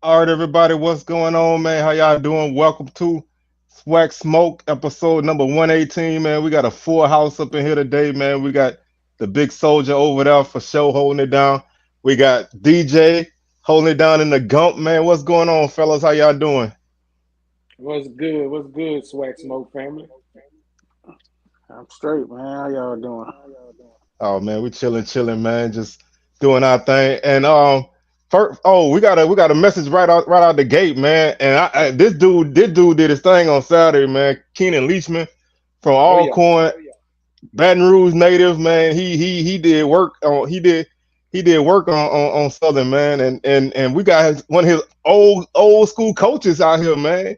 All right, everybody, what's going on, man? How y'all doing? Welcome to SWAC Smoke, episode number 118, man. We got a full house up in here today, man. We got the big soldier over there for sure holding it down. We got DJ holding it down in the gump, man. What's going on, fellas? How y'all doing? What's good? What's good, Swag Smoke family? I'm straight, man. How y'all doing? Oh man, we chilling, man. Just doing our thing. And first, we got a message right out the gate, man. And this dude did his thing on Saturday, man. Keenan Leachman from Oh yeah. Alcorn, Baton Rouge native, man. He did work on he did work on Southern, man. And we got one of his old school coaches out here, man,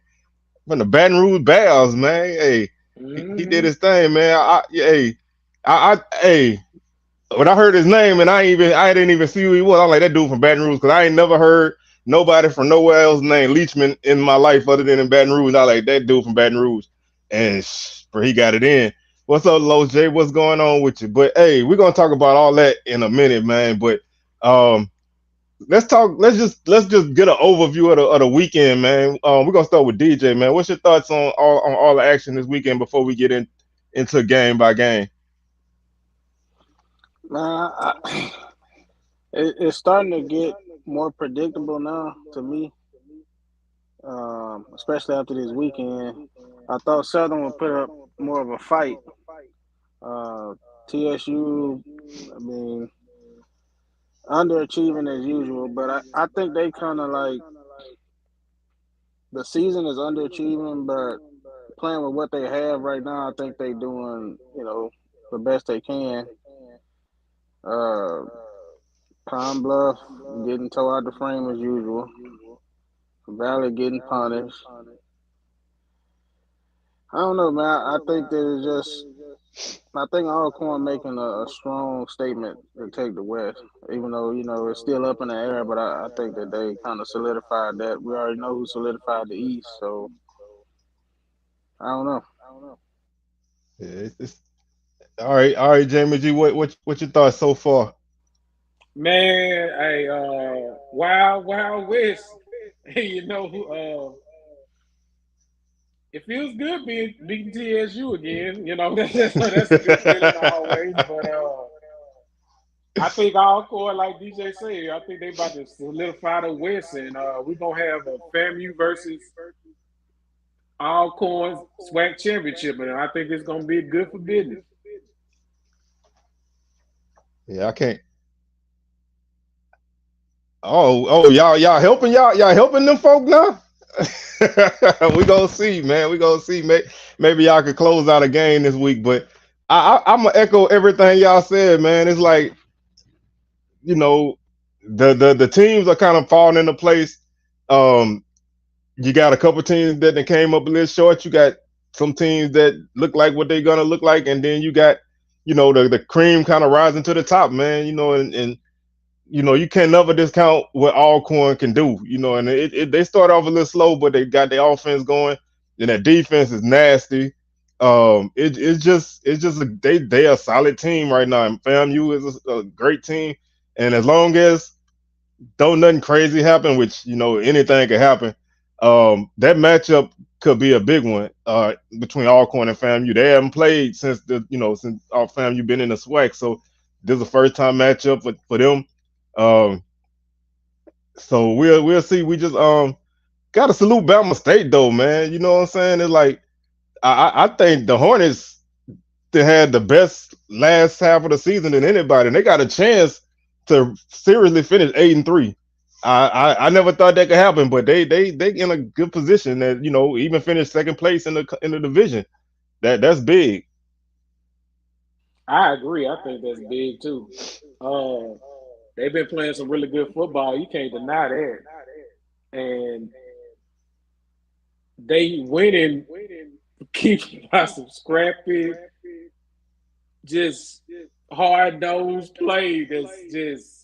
from the Baton Rouge Bears, man. Hey, he did hmm his thing, man. Hey, when I heard his name and I didn't even see who he was. I'm like that dude from Baton Rouge because I ain't never heard nobody from nowhere else named Leachman in my life other than in Baton Rouge. I like that dude from Baton Rouge, and he got it in. What's up, Los J? What's going on with you? But hey, we're gonna talk about all that in a minute, man. But um, let's talk. Let's just get an overview of the weekend, man. We're gonna start with DJ, man. What's your thoughts on all the action this weekend before we get into game by game? Man, it's starting to get more predictable now to me, especially after this weekend. I thought Southern would put up more of a fight. Uh, TSU, I mean, underachieving as usual, but I think they kind of like the season is underachieving, but playing with what they have right now, I think they doing the best they can. Uh, Pine Bluff getting towed out the frame as usual. Valley getting punished. I don't know, man. I think there's just. I think Alcorn making a strong statement to take the West, even though it's still up in the air. But I think that they kind of solidified that. We already know who solidified the East, so I don't know. Yeah, it's all right, Jamie G. What your thoughts so far? Man, hey, Wild West. you know, it feels good beating TSU again. That's a good feeling always. But I think Alcoa, like DJ said, I think they about to solidify the West, and we're gonna have a FAMU versus Alcorn SWAC championship, and I think it's gonna be good for business. Yeah, I can't. Oh, y'all helping them folk now. We gonna see, man. We gonna see. Maybe y'all could close out a game this week, but I'm gonna echo everything y'all said, man. It's like you know the teams are kind of falling into place. Um, you got a couple teams that came up a little short. You got some teams that look like what they're gonna look like, and then you got the cream kind of rising to the top, man. And you can never discount what Alcorn can do. And they start off a little slow, but they got their offense going, and that defense is nasty. They a solid team right now. And FAMU is a great team, and as long as don't nothing crazy happen, which anything could happen, that matchup could be a big one between Alcorn and FAMU. They haven't played since FAMU been in the SWAC, so this is the first time matchup for them. Um, so we'll see. We just gotta salute Bama State though, man. You know what I'm saying? It's like I think the Hornets they had the best last half of the season than anybody, and they got a chance to seriously finish 8-3. I never thought that could happen, but they in a good position that even finish second place in the division. That's big. I agree. I think that's big too. Uh, they've been playing some really good football. You can't deny that. And they winning keep by some scrappy, just hard nosed play. That's just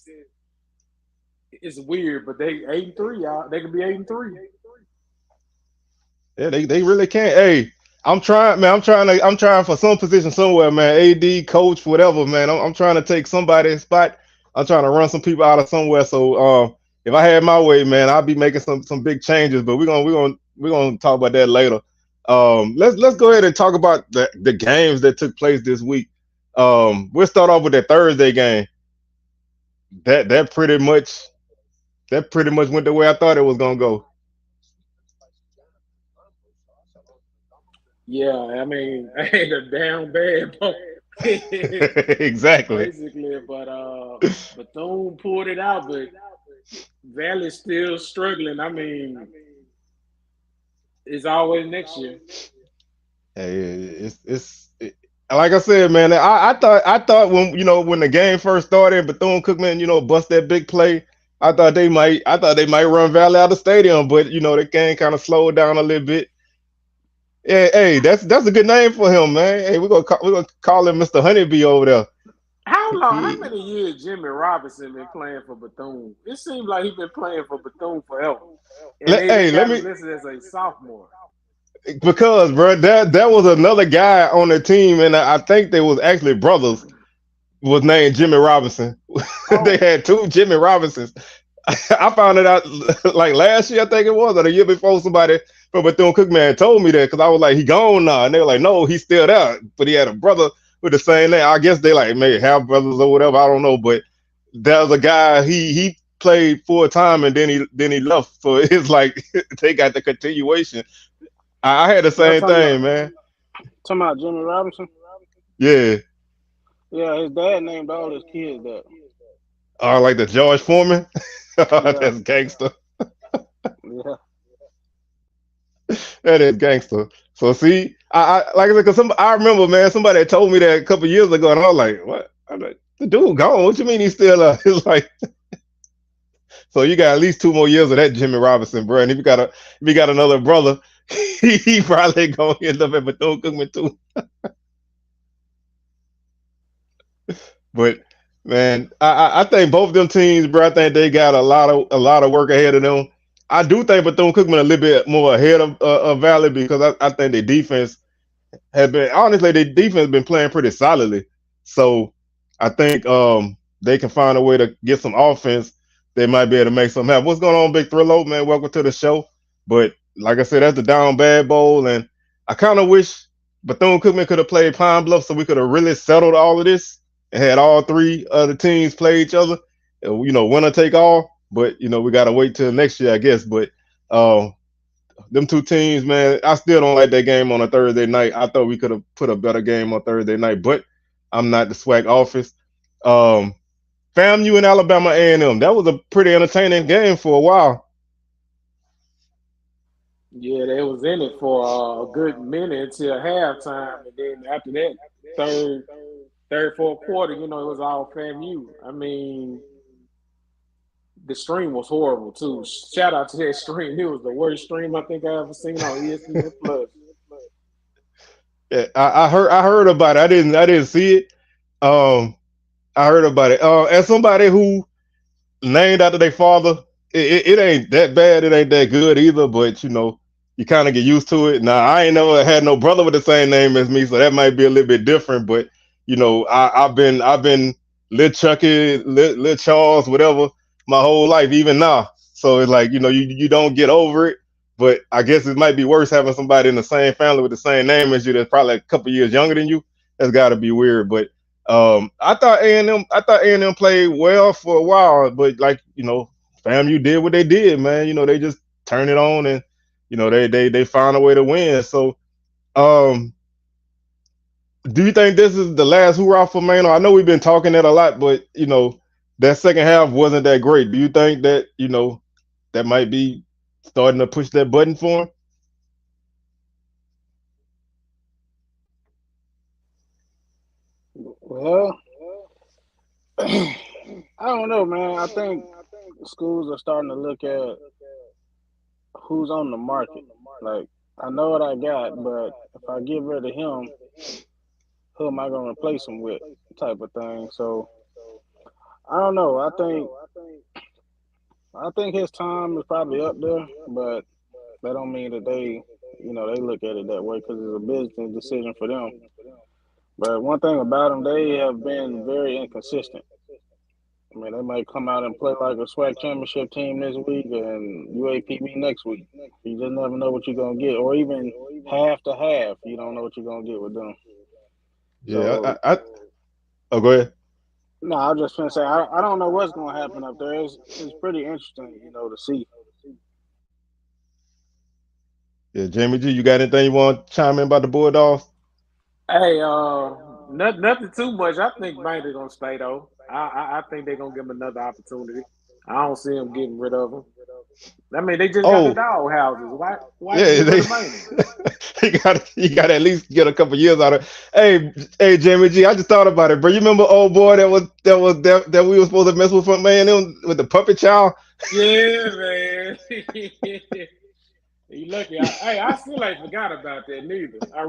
it's weird. But they 8-3, y'all. They could be 8-3. Yeah, they really can't. Hey, I'm trying, man. I'm trying for some position somewhere, man. AD, coach, whatever, man. I'm trying to take somebody's spot. I'm trying to run some people out of somewhere. So if I had my way, man, I'd be making some big changes. But we're gonna talk about that later. Let's go ahead and talk about the games that took place this week. We'll start off with that Thursday game. That that pretty much that pretty much went the way I thought it was gonna go. Yeah, I mean, I ain't a damn bad boy. Exactly. Basically, but Bethune pulled it out, but Valley's still struggling. I mean, it's always next year. Hey, like I said, man. I thought when the game first started, Bethune Cookman bust that big play. I thought they might run Valley out of the stadium, but the game kind of slowed down a little bit. Yeah, hey, that's a good name for him, man. Hey, we're gonna call him Mr. Honeybee over there. How long? How He, many years Jimmy Robinson been playing for Bethune? It seems like he's been playing for Bethune forever, and they even hey, let got him me listed as a sophomore. because bro, that was another guy on the team, and I think they was actually brothers. Was named Jimmy Robinson. They Oh, had two Jimmy Robinsons. I found it out like last year, I think it was, or the year before. Somebody from Bethune Cookman told me that because I was like, he gone now, and they were like, no, he's still there, but he had a brother with the same name. I guess they like maybe half brothers or whatever. I don't know, but there was a guy. He played full time, and then he left. So it's like they got the continuation. I had the Y'all same talking about thing, man. Jimmy Robinson? Yeah, Yeah, his dad named all his kids that. like the George Foreman. Yeah, That's gangster. yeah. That is gangster. So see, I like I said, cause I remember, man, somebody had told me that a couple years ago, and I was like, what? I'm like, the dude gone. What you mean he's still? It's like, so you got at least 2 more years of that Jimmy Robinson, bro. And if you got another brother, he probably gonna end up at Bethune Cookman too. But man, I think both of them teams, bro. I think they got a lot of work ahead of them. I do think Bethune Cookman a little bit more ahead of Valley because I think their defense has been honestly their defense been playing pretty solidly. So I think they can find a way to get some offense. They might be able to make something happen. What's going on, Big Thrillo, man? Welcome to the show. But like I said, that's the down bad bowl, and I kind of wish Bethune Cookman could have played Pine Bluff so we could have really settled all of this and had all three of the teams play each other. Winner take all. But we got to wait till next year, I guess. But uh, them two teams, man, I still don't like that game on a Thursday night. I thought we could have put a better game on Thursday night, but I'm not the SWAC office. Um, FAMU and Alabama A&M. That was a pretty entertaining game for a while. yeah, they was in it for a good minute until halftime, and then after that, third, fourth quarter, it was all FAMU. I mean, the stream was horrible too. Shout out to that stream. It was the worst stream I think I ever seen on ESPN Plus. Yeah, I heard about it. I didn't see it. Um, I heard about it. As somebody who named after their father, it ain't that bad. It ain't that good either. But you kind of get used to it. Now I ain't never had no brother with the same name as me, so that might be a little bit different. But I've been Lil Chucky, Lil Charles, whatever, my whole life, even now. So it's like you don't get over it. But I guess it might be worse having somebody in the same family with the same name as you that's probably a couple years younger than you. That's got to be weird. But I thought A&M played well for a while, but like FAMU did what they did, man. They just turned it on and they found a way to win. So, um, do you think this is the last hurrah for Mano? I know we've been talking that a lot, but that second half wasn't that great. Do you think that that might be starting to push that button for him? Well, I don't know, man. I think schools are starting to look at who's on the market. Like, I know what I got, but if I get rid of him, who am I going to replace him with? Type of thing. So I don't know. I think his time is probably up there, but that don't mean that they look at it that way because it's a business decision for them. But one thing about them, they have been very inconsistent. I mean, they might come out and play like a SWAC championship team this week and UAPB next week. You just never know what you're gonna get, or even half to half. You don't know what you're gonna get with them. Yeah, So oh, go ahead. no, I was just gonna say I don't know what's gonna happen up there. It's pretty interesting, to see. Yeah, Jamie G, you got anything you want to chime in about the Bulldogs? Hey, nothing too much. I think Banger gonna stay though. I think they're gonna give him another opportunity. I don't see him getting rid of him. I mean, they just got the Oh, dog houses. Why you yeah, get rid they of Banger? you got to at least get a couple years out of it. Hey, Jamie G, I just thought about it, bro. You remember old boy that we were supposed to mess with, man, with the puppet child? Yeah, man. You lucky. I still ain't forgot about that neither. I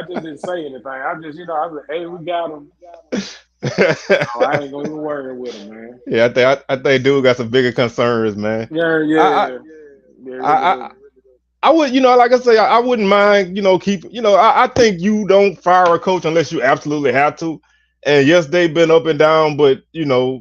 just didn't say anything. I just, I was like, hey, we got him. So I ain't gonna even worry with him, man. Yeah, I think dude got some bigger concerns, man. Yeah, I yeah. They really I I, do. I would, like I say, I wouldn't mind, I think you don't fire a coach unless you absolutely have to. And yes, they've been up and down, but yeah,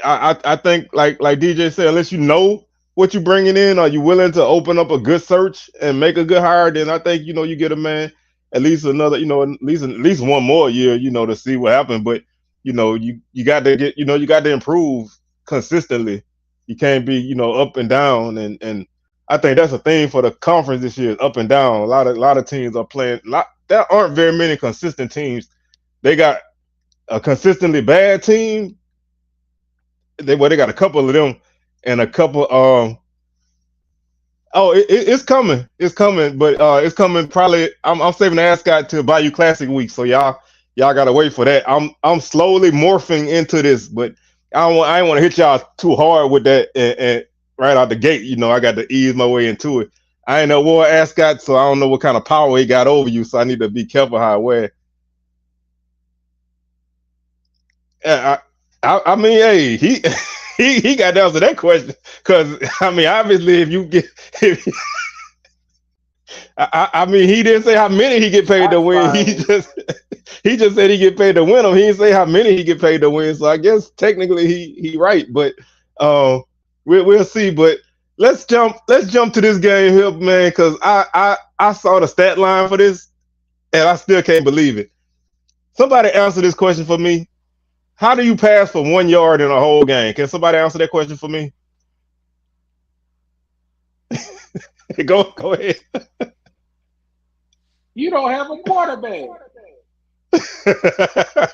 I think like DJ said, unless you know what you're bringing in, are you willing to open up a good search and make a good hire? Then I think you get a man at least another, at least one more year, to see what happens. But you got to you got to improve consistently. You can't be up and down, and I think that's a thing for the conference this year, is up and down. A lot of teams are playing. There aren't very many consistent teams. They got a consistently bad team. They got a couple of them and a couple. Oh, it's coming. It's coming, but it's coming probably. I'm saving the ascot to Bayou Classic week, so y'all gotta wait for that. I'm slowly morphing into this, but I ain't want to hit y'all too hard with that and right out the gate. I got to ease my way into it. I ain't no war ascot, so I don't know what kind of power he got over you. So I need to be careful how I wear it. I mean, hey, he he got to answer that question because I mean, obviously, if you get, if, I mean, he didn't say how many he get paid to Shots win. He fired. just he just said he get paid to win them. He didn't say how many he get paid to win. So I guess technically he right, but uh, we'll see. But let's jump to this game here, man, because I saw the stat line for this and I still can't believe it. Somebody answer this question for me. How do you pass for 1 yard in a whole game? Can somebody answer that question for me? Go ahead. You don't have a quarterback.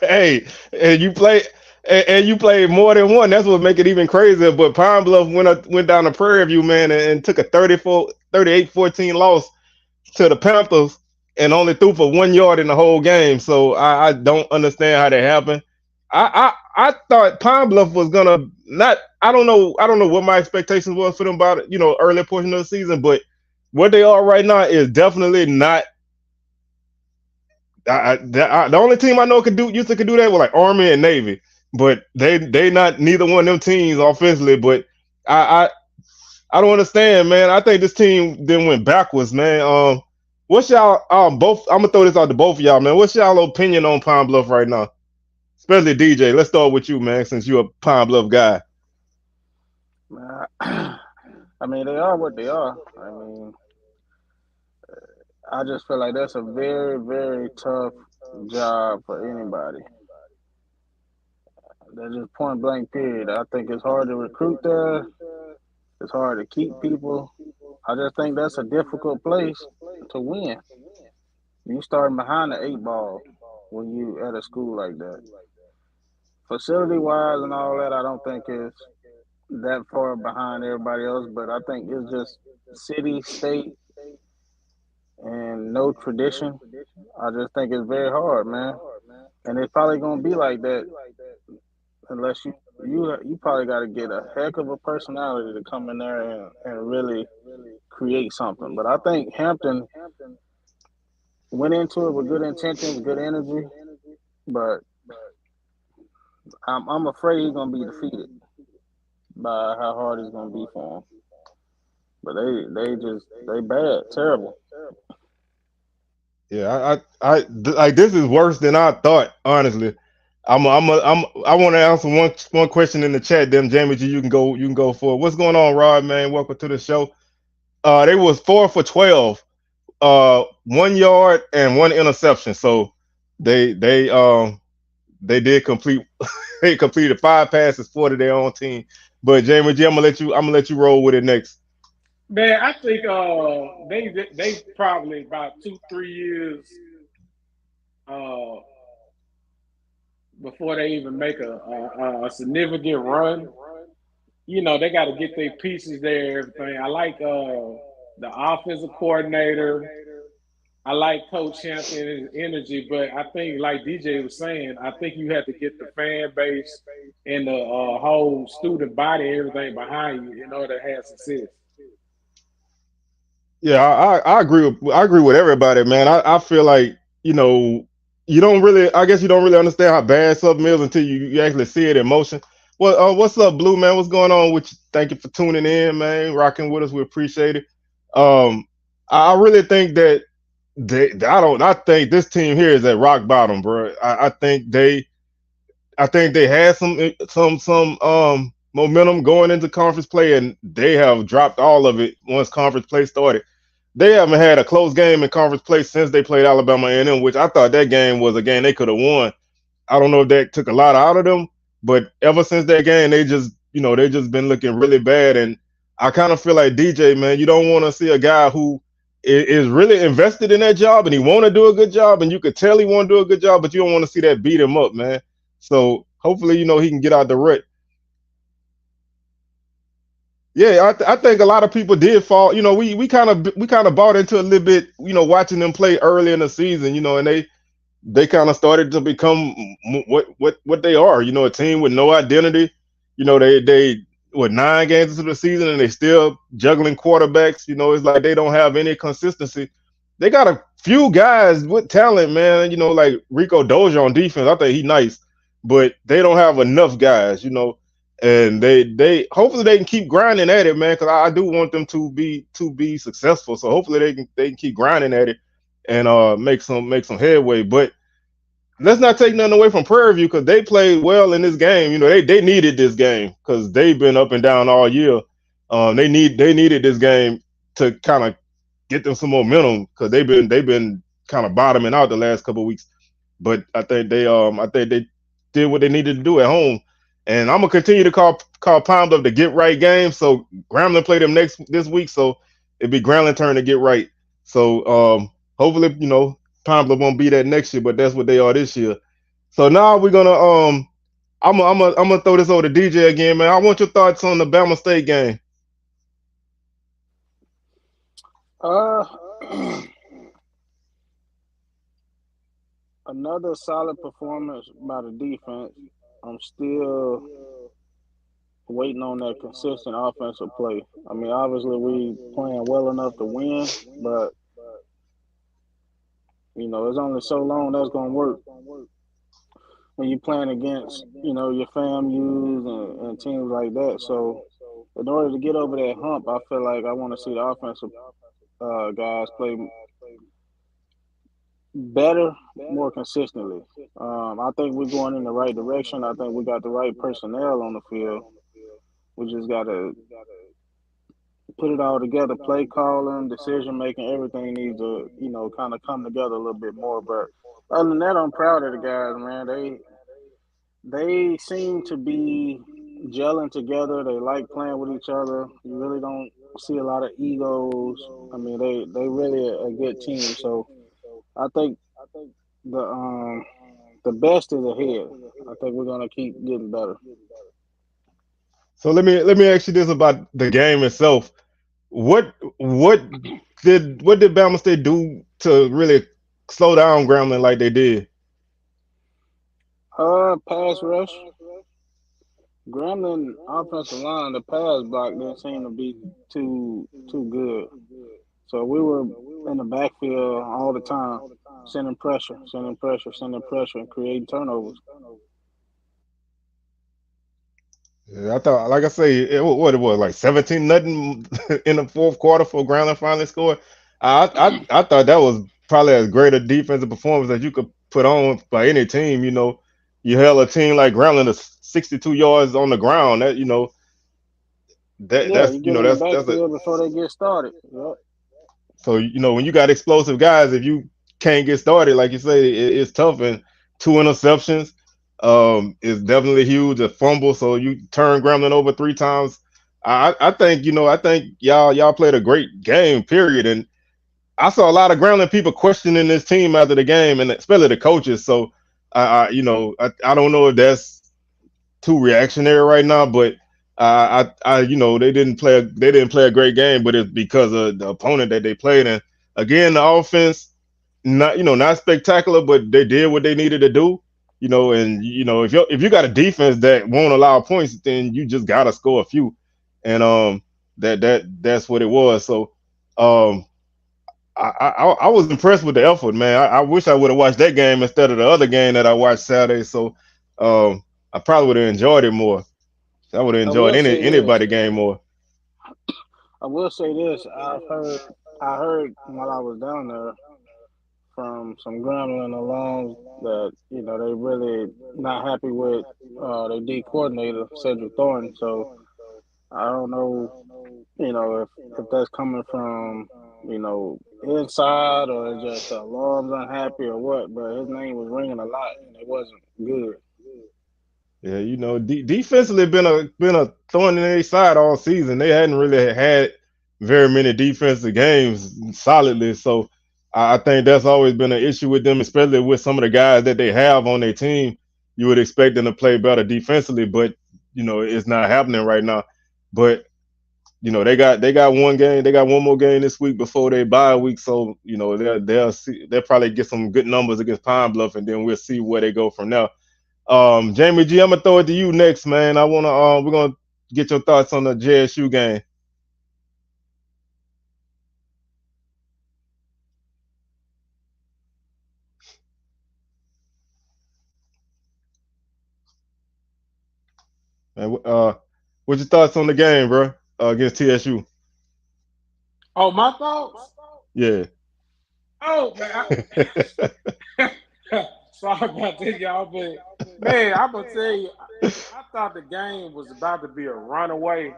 Hey, and you play more than one. That's what make it even crazier. But Pine Bluff went down to Prairie View, man, and took a 38-14 loss to the Panthers and only threw for 1 yard in the whole game. So I don't understand how that happened. I thought Pine Bluff was gonna not. I don't know what my expectations was for them about it, early portion of the season, but what they are right now is definitely not. The only team I know used to do that was like Army and Navy, but they not neither one of them teams offensively. But I I don't understand, man. I think this team then went backwards, man. What's y'all both? I'm gonna throw this out to both of y'all, man. What's y'all opinion on Pine Bluff right now? Especially DJ. Let's start with you, man, since you're a Pine Bluff guy. I mean, they are what they are. I mean, I just feel like that's a very, very tough job for anybody. That's just point blank period. I think it's hard to recruit there. It's hard to keep people. I just think that's a difficult place to win. You starting behind the eight ball when you at a school like that. Facility wise and all that, I don't think it's that far behind everybody else, but I think it's just city, state, and no tradition. I just think it's very hard, man. And it's probably gonna be like that unless you probably got to get a heck of a personality to come in there and really create something. But I think Hampton went into it with good intentions, good energy, but I'm afraid he's gonna be defeated by how hard it's gonna be for him. But they bad, terrible. Yeah, I like this is worse than I thought, honestly. I want to answer one question in the chat. Then Jamie G, you can go for it. What's going on, Rod? Man, welcome to the show. They was 4 for 12, 1 yard and one interception. So they did complete they completed 5 passes for their own team. But Jamie G, I'm gonna let you roll with it next. Man, I think they probably about 2 3 years uh before they even make a significant run. You know, they got to get their pieces there. Everything. I like the offensive coordinator. I like Coach Hampton's energy, but I think, like DJ was saying, I think you have to get the fan base and the whole student body, everything behind you in order to have success. Yeah, I agree with everybody, man. I feel like, you know, you don't really I guess you don't really understand how bad something is until you actually see it in motion. Well, what's up, Blue man? What's going on with you? Thank you for tuning in, man. Rocking with us, we appreciate it. Um, I really think that I think this team here is at rock bottom, bro. I think they had some momentum going into conference play, and they have dropped all of it once conference play started. They haven't had a close game in conference play since they played Alabama A&M, which I thought that game was a game they could have won. I don't know if that took a lot out of them, but ever since that game, they just been looking really bad. And I kind of feel like DJ, man, you don't want to see a guy who is really invested in that job and he want to do a good job, and you could tell he want to do a good job, but you don't want to see that beat him up, man. So hopefully, he can get out the rut. Yeah, I think a lot of people did fall. We kind of bought into a little bit, watching them play early in the season, and they kind of started to become what they are. A team with no identity. They with 9 games into the season and they still juggling quarterbacks. It's like they don't have any consistency. They got a few guys with talent, man. Like Rico Dozier on defense. I think he's nice, but they don't have enough guys. And they hopefully they can keep grinding at it, man. Because I do want them to be successful. So hopefully they can keep grinding at it and make some headway. But let's not take nothing away from Prairie View because they played well in this game. They needed this game because they've been up and down all year. They needed this game to kind of get them some momentum because they've been kind of bottoming out the last couple of weeks. But I think they did what they needed to do at home. And I'm gonna continue to call Palm Bluff the get right game. So Grambling play them this week, so it'd be Grambling turn to get right. So hopefully Palm Bluff won't be that next year, but that's what they are this year. So now we're gonna I'm gonna throw this over to DJ again, man. I want your thoughts on the Bama State game. Uh, another solid performance by the defense. I'm still waiting on that consistent offensive play. I mean, obviously we playing well enough to win, but it's only so long that's gonna work when you're playing against your FAMU's and teams like that. So in order to get over that hump, I feel like I want to see the offensive guys play better, more consistently. I think we're going in the right direction. I think we got the right personnel on the field. We just got to put it all together. Play calling, decision making, everything needs to, kind of come together a little bit more. But other than that, I'm proud of the guys, man. They seem to be gelling together. They like playing with each other. You really don't see a lot of egos. I mean, they really a good team. So I think the the best is ahead. I think we're gonna keep getting better. So let me ask you this about the game itself. What did Bama State do to really slow down Grambling like they did? Pass rush. Gremlin offensive line, the pass block didn't seem to be too good. So we were in the backfield all the time, sending pressure, and creating turnovers. Yeah, I thought, like I say, what it was like 17 nothing in the fourth quarter for Grambling finally scored. I thought that was probably as great a defensive performance that you could put on by any team. you held a team like Grambling to 62 yards on the ground. That Yeah, you you get know in the that's a backfield before they get started. Yep. so when you got explosive guys, if you can't get started, like you say, it's tough. And two interceptions is definitely huge. A fumble, so you turn Grambling over three times. I think I think y'all played a great game. Period. And I saw a lot of Grambling people questioning this team after the game, and especially the coaches. So I don't know if that's too reactionary right now, but they didn't play a great game, but it's because of the opponent that they played. And again, the offense not spectacular, but they did what they needed to do. And if you got a defense that won't allow points, then you just gotta score a few, and that's what it was. So um, I was impressed with the effort, man. I wish I would have watched that game instead of the other game that I watched Saturday. So I probably would have enjoyed it more. I would have I enjoyed will say this. anybody game more. I will say this. I heard while I was down there from some Grambling alums that they really not happy with their D coordinator Cedric Thornton. So I don't know, if that's coming from inside or just the alums unhappy or what. But his name was ringing a lot and it wasn't good. Yeah, defensively been a thorn in their side all season. They hadn't really had very many defensive games solidly. So I think that's always been an issue with them, especially with some of the guys that they have on their team. You would expect them to play better defensively, but it's not happening right now. But they got one game, they got one more game this week before they bye week. So they'll probably get some good numbers against Pine Bluff, and then we'll see where they go from there. Jamie G, I'm gonna throw it to you next, man. We're gonna get your thoughts on the JSU game. And what's your thoughts on the game, bro? Against TSU? Oh, my thoughts. Yeah. Oh man, sorry about that, y'all, but man, I'm gonna tell you, I thought the game was about to be a runaway,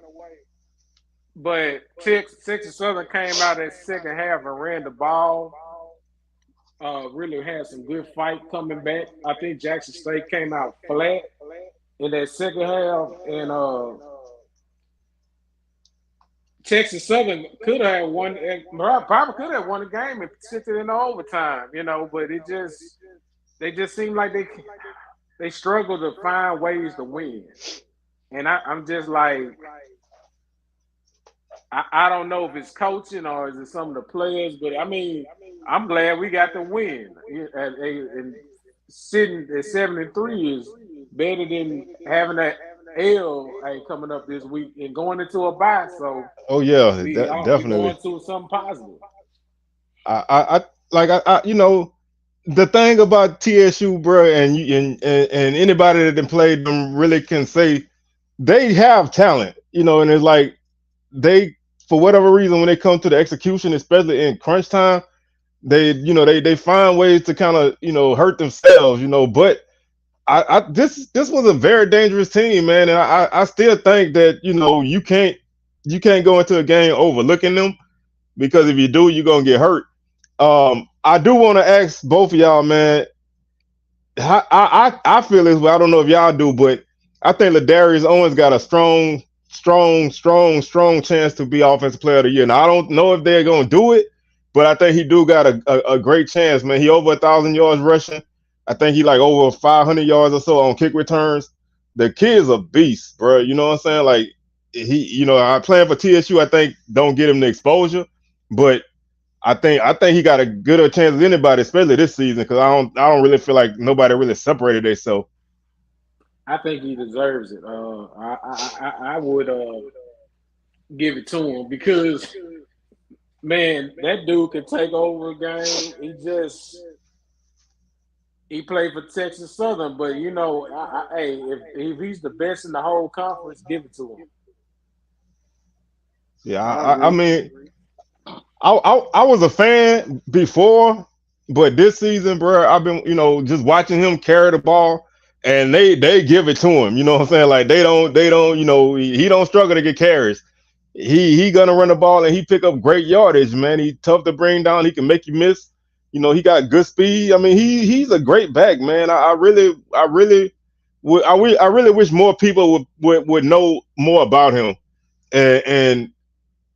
but Texas Southern came out that second half and ran the ball. Really had some good fight coming back. I think Jackson State came out flat in that second half, and Texas Southern could have won, probably could have won the game and sent it in overtime, but they just seem like they struggle to find ways to win. And I'm just like, I don't know if it's coaching or is it some of the players, but I mean, I'm glad we got the win. And sitting at 7-3 is better than having that L coming up this week and going into a bye. So Oh yeah, we definitely. going to something positive. I like the thing about TSU, bro, and anybody that done played them really can say they have talent, and it's like they, for whatever reason, when they come to the execution, especially in crunch time, they find ways to kind of hurt themselves, but this was a very dangerous team, man, and I still think that you can't go into a game overlooking them, because if you do, you're gonna get hurt. I do want to ask both of y'all, man. I feel this way. I don't know if y'all do, but I think Ladarius Owens got a strong chance to be Offensive Player of the Year. Now I don't know if they're gonna do it, but I think he do got a great chance, man. He over 1,000 yards rushing. I think he like over 500 yards or so on kick returns. The kid's a beast, bro. You know what I'm saying? Like I playing for TSU. I think don't get him the exposure, but I think he got a gooder chance as anybody, especially this season, because I don't really feel like nobody really separated themselves. I think he deserves it. I would give it to him because man, that dude can take over a game. He played for Texas Southern, but hey, if he's the best in the whole conference, give it to him. Yeah, I I agree. mean, I was a fan before, but this season, bro, I've been just watching him carry the ball, and they give it to him. You know what I'm saying? Like they don't. He don't struggle to get carries. He gonna run the ball and he pick up great yardage, man. He tough to bring down. He can make you miss. He got good speed. I mean, he's a great back, man. I really wish more people would know more about him. And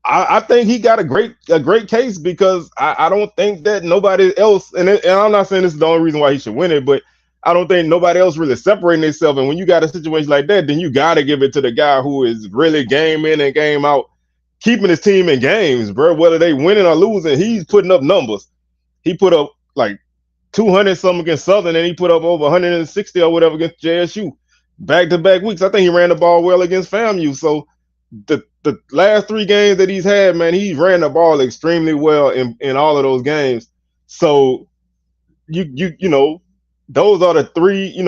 I think he got a great case because I don't think that nobody else, and I'm not saying this is the only reason why he should win it, but I don't think nobody else really separating themselves. And when you got a situation like that, then you got to give it to the guy who is really game in and game out, keeping his team in games, bro. Whether they winning or losing, he's putting up numbers. He put up like 200 something against Southern, and he put up over 160 or whatever against JSU. Back-to-back weeks. I think he ran the ball well against FAMU. So the last 3 games that he's had, man, he ran the ball extremely well in all of those games. So those are the 3,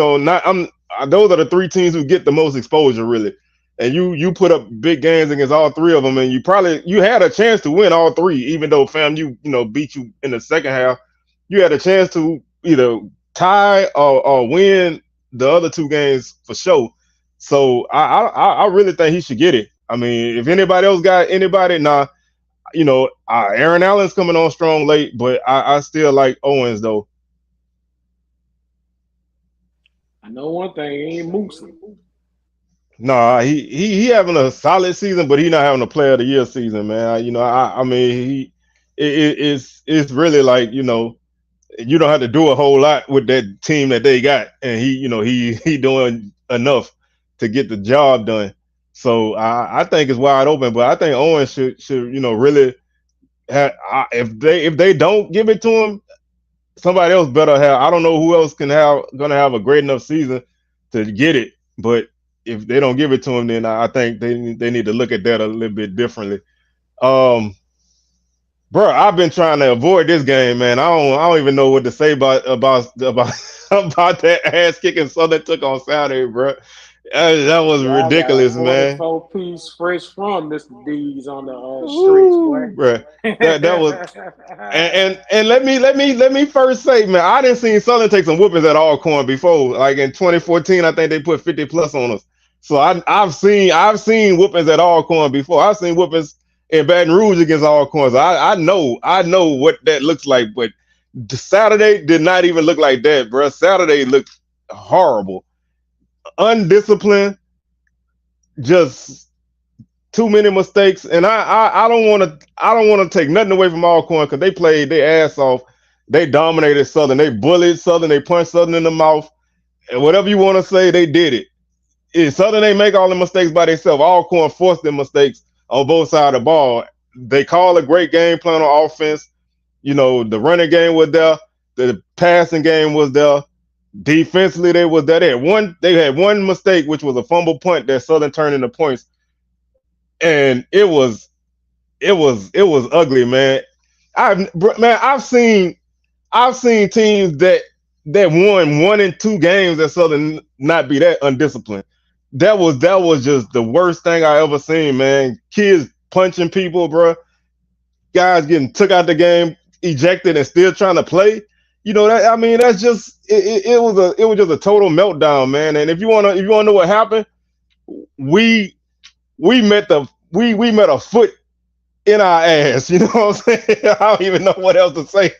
those are the 3 teams who get the most exposure, really. And you put up big games against all 3 of them, and you had a chance to win all 3, even though FAMU beat you in the second half. You had a chance to either tie or win the other 2 games for sure. So I really think he should get it. I mean, if anybody else got anybody, Aaron Allen's coming on strong late, but I still like Owens though. I know one thing, he ain't Moosey. Nah, he having a solid season, but he not having a Player of the Year season, man. I mean, it's really like, you don't have to do a whole lot with that team that they got, and he doing enough to get the job done. So I think it's wide open, but I think Owens should really have, if they don't give it to him, somebody else better have. I don't know who else gonna have a great enough season to get it, but if they don't give it to him, then I think they need to look at that a little bit differently. Bro, I've been trying to avoid this game, man. I don't even know what to say about that ass kicking Southern took on Saturday, bro. That was ridiculous, man. 4-piece fresh from Mr. D's on the streets, boy. Bro. That was and let me first say, man, I didn't see Southern take some whoopings at Alcorn before. Like in 2014, I think they put 50 plus on us. So I've seen whoopings at Alcorn before. I've seen whoopings in Baton Rouge against Alcorn. So I know what that looks like, but Saturday did not even look like that, bro. Saturday looked horrible. Undisciplined, just too many mistakes, and I don't want to take nothing away from Alcorn because they played their ass off. They dominated Southern. They bullied Southern. They punched Southern in the mouth. And whatever you want to say, they did it. If Southern ain't make all the mistakes by themselves, Alcorn forced them mistakes on both sides of the ball. They called a great game plan on offense. The running game was there. The passing game was there. Defensively, they was there. They had one mistake, which was a fumble punt that Southern turned into points, and it was ugly, man. I've seen teams that won 1 and 2 games at Southern not be that undisciplined. That was just the worst thing I ever seen, man. Kids punching people, bro. Guys getting took out the game, ejected, and still trying to play. That's just it was just a total meltdown, man. And if you wanna know what happened, we met a foot in our ass. You know what I'm saying? I don't even know what else to say.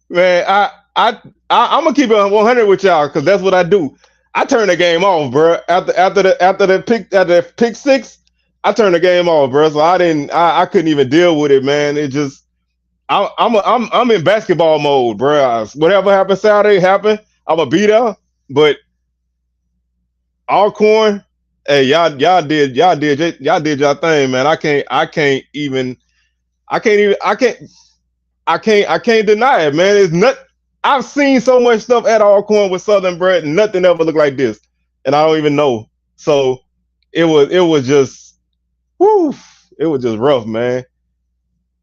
Man, I'm gonna keep it 100 with y'all because that's what I do. I turn the game off, bro. After the pick 6. I turned the game off, bro. So I couldn't even deal with it, man. It just, I'm in basketball mode, bro. Whatever happened Saturday happened. I'm gonna be there. But Alcorn, hey, y'all did y'all thing, man. I can't deny it, man. It's not. I've seen so much stuff at Alcorn with Southern, bro. Nothing ever looked like this, and I don't even know. So it was just. Woo! It was just rough, man.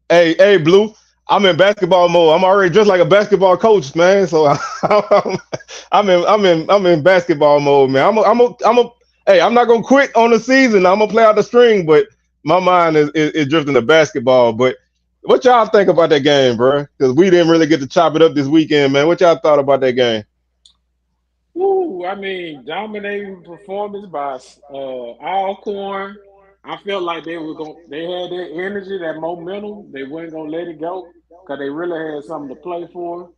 Hey, Blue. I'm in basketball mode. I'm already dressed like a basketball coach, man. So I'm in basketball mode, man. I'm not gonna quit on the season. I'm gonna play out the string, but my mind is drifting to basketball. But What y'all think about that game, bro? Because we didn't really get to chop it up this weekend, man. What y'all thought about that game? Woo, I mean, dominating performance by Alcorn. I felt like they had that energy, that momentum. They weren't gonna let it go because they really had something to play for.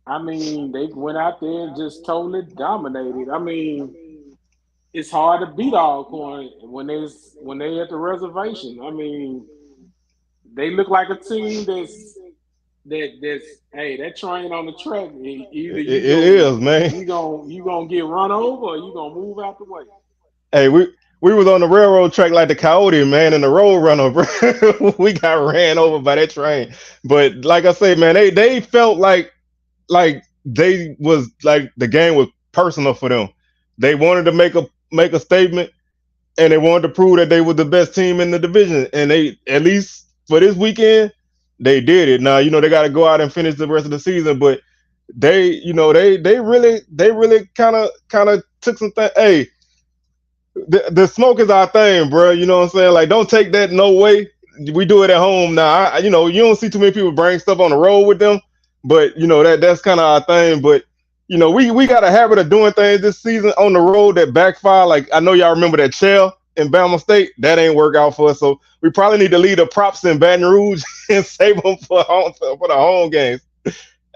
I mean, they went out there and just totally dominated. I mean, it's hard to beat Alcorn when they at the reservation. I mean, they look like a team that's hey, that train on the track. Either It is, man. you gonna get run over or you gonna move out the way. Hey, we was on the railroad track like the Coyote, man, and the road runner, bro. We got ran over by that train. But like I say, man, they felt like they was like the game was personal for them. They wanted to make a statement, and they wanted to prove that they were the best team in the division. And they, at least for this weekend, they did it. Now, they got to go out and finish the rest of the season, but they really kind of took some things. Hey, the smoke is our thing, bro. You know what I'm saying? Like, don't take that no way. We do it at home now. You don't see too many people bring stuff on the road with them, but that's kind of our thing. But we got a habit of doing things this season on the road that backfire. Like, I know y'all remember that Shell in Bama State. That ain't work out for us. So we probably need to leave the props in Baton Rouge and save them for the home games.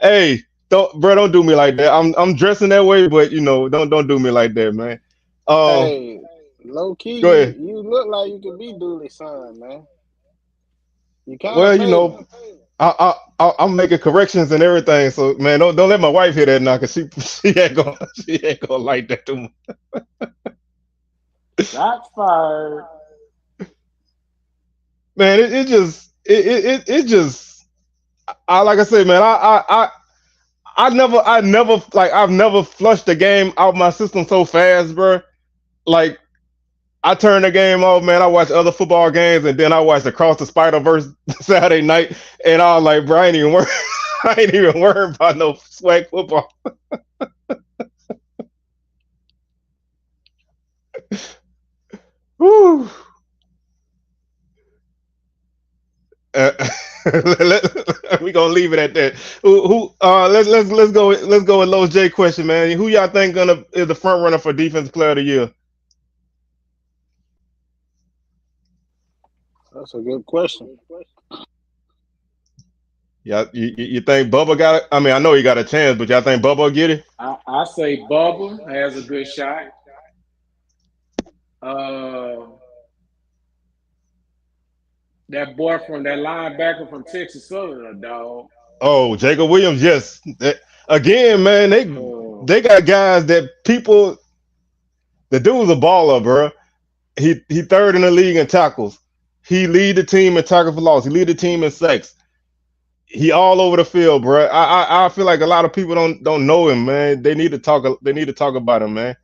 Hey, don't do me like that. I'm dressing that way, but don't do me like that, man. Hey, low key, Go ahead. you look like you could be Dooley's son, man. You kind of Well, faded. I'm making corrections and everything. So, man, don't let my wife hear that now, cause she ain't gonna like that too much. Shots fired. Man, it just I like I said, man, I never like I've never flushed the game out my system so fast, bro. Like, I turned the game off, man. I watched other football games, and then I watched Across the Spider-Verse Saturday night, and I was like, bro, I ain't even worried. I ain't even worried about no SWAC football. Woo. Uh, we gonna leave it at that. Let's go with Lowe's J question, man. Who y'all think is the front runner for defensive player of the year? That's a good question. Yeah, you think Bubba got it? I mean, I know he got a chance, but y'all think Bubba will get it? I say Bubba has a good shot. That boy from that linebacker from Texas Southern, dog. Oh, Jacob Williams, yes. Again, man, Oh, they got guys that people. The dude's a baller, bro. He third in the league in tackles. He lead the team in tackle for loss. He lead the team in sacks. He all over the field, bro. I feel like a lot of people don't know him, man. They need to talk. They need to talk about him, man.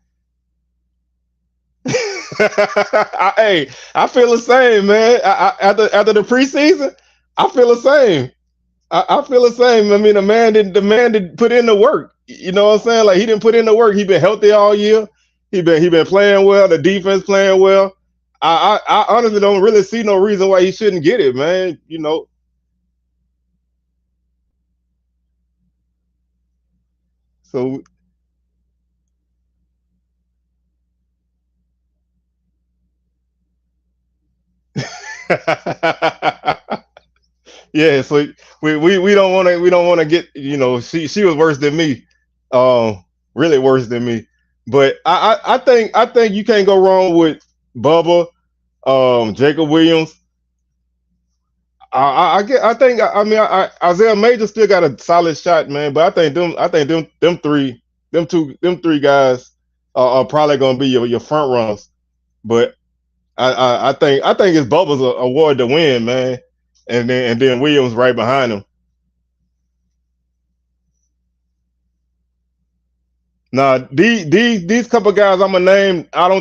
Hey, I feel the same, man. After the preseason, I feel the same. I feel the same. I mean, the man didn't put in the work. You know what I'm saying? Like, he didn't put in the work. He been healthy all year. He been playing well. The defense playing well. I honestly don't really see no reason why he shouldn't get it, man. So yeah, so we don't want to get, she was worse than me, really worse than me. But I think you can't go wrong with Bubba, Jacob Williams. I mean, Isaiah Major still got a solid shot, man. But I think them three guys are probably gonna be your front runners. But I think it's Bubba's award to win, man, and then Williams right behind him. Now, these couple guys I'm gonna name, they're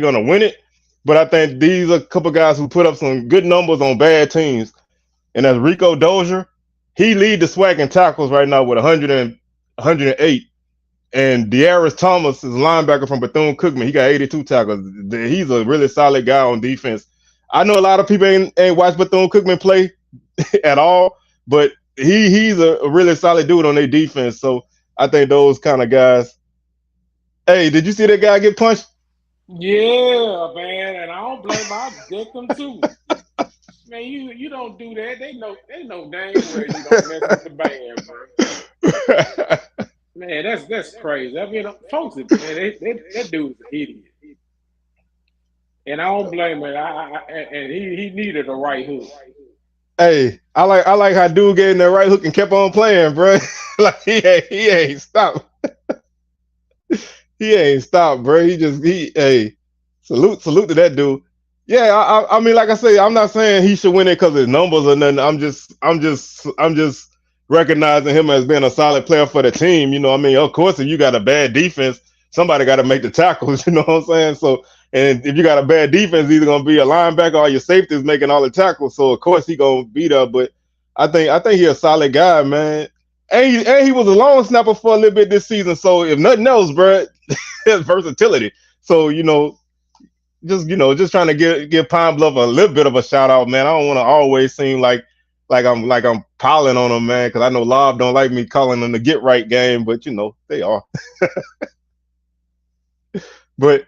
gonna win it, but I think these are a couple guys who put up some good numbers on bad teams, and that's Rico Dozier. He lead the SWAC in tackles right now with 108. And De'Aris Thomas is a linebacker from Bethune-Cookman. He got 82 tackles. He's a really solid guy on defense. I know a lot of people ain't watched Bethune-Cookman play at all, but he's a really solid dude on their defense. So I think those kind of guys. Hey, did you see that guy get punched? Yeah, man, and I don't blame. I deck them too. Man, you don't do that. They know dang well you don't mess with the band, bro. Man, that's crazy. I mean, folks, man, that dude's an idiot, and I don't blame him. And he needed a right hook. Hey, I like how dude gave him that right hook and kept on playing, bro. Like he ain't stopped. He ain't stopped, bro. Hey, salute to that dude. Yeah, I mean, like I say, I'm not saying he should win it because his numbers or nothing. I'm just recognizing him as being a solid player for the team. You know, I mean, of course, if you got a bad defense, somebody got to make the tackles. You know what I'm saying? So, and if you got a bad defense, either gonna be a linebacker or your safety is making all the tackles. So of course he gonna be there. But I think he's a solid guy, man. And he was a long snapper for a little bit this season. So if nothing else, bro, his versatility. So just trying to give Pine Bluff a little bit of a shout out, man. I don't want to always seem like I'm piling on them, man, because I know Lob don't like me calling them the get right game, but they are. But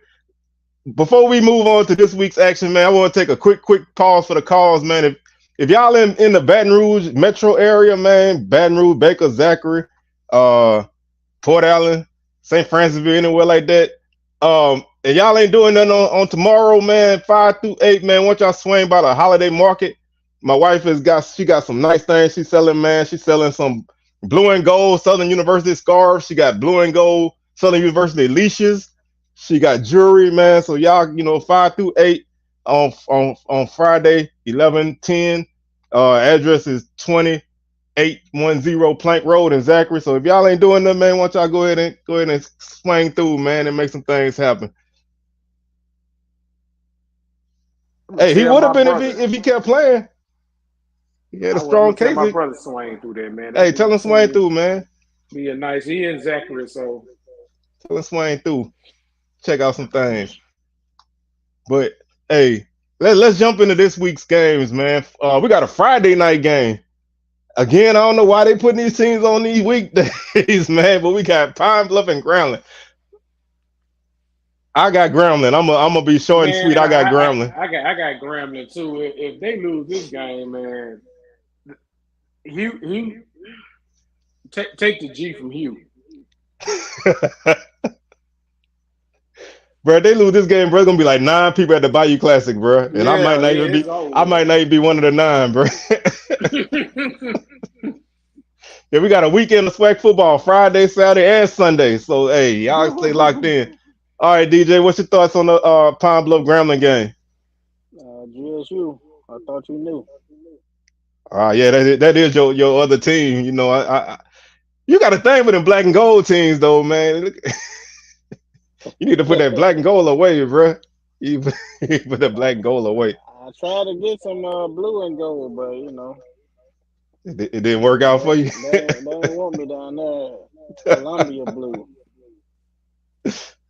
before we move on to this week's action, man, I want to take a quick pause for the calls, man. If y'all in the Baton Rouge metro area, man, Baton Rouge, Baker, Zachary, Port Allen, St. Francisville, anywhere like that, and y'all ain't doing nothing on tomorrow, man, 5 through 8, man, once y'all swing by the holiday market, my wife got some nice things she's selling, man. She's selling some blue and gold Southern University scarves. She got blue and gold Southern University leashes. She got jewelry, man. So y'all, 5 through 8 on Friday, 11/10. Address is 2810 Plank Road in Zachary. So if y'all ain't doing that, man, why don't y'all go ahead and swing through, man, and make some things happen. Hey, he would have been if he kept playing. He had a strong case. My brother swing through there, man. Hey, tell him swing through, man. Be a nice. He in Zachary, so tell him swing through. Check out some things. But hey, let's jump into this week's games, man. We got a Friday night game. Again, I don't know why they putting these teams on these weekdays, man. But we got Pine Bluff and Grambling. I got Grambling. I'm gonna be short and sweet. I got Grambling. I got Grambling too. If they lose this game, man, Hugh, take the G from Hugh. Bro, they lose this game, bro. It's gonna be like 9 people at the Bayou Classic, bro. And I might not even be one of the 9, bro. Yeah, we got a weekend of SWAC football, Friday, Saturday, and Sunday. So hey, y'all stay locked in. All right, DJ, what's your thoughts on the Pine Bluff Grambling game? GSU. I thought you knew. Yeah, that is your other team. You got a thing with them black and gold teams, though, man. You need to put that black and gold away, bro. You put that black and gold away. I tried to get some blue and gold, but it didn't work out for you. They don't want me down there. Columbia blue.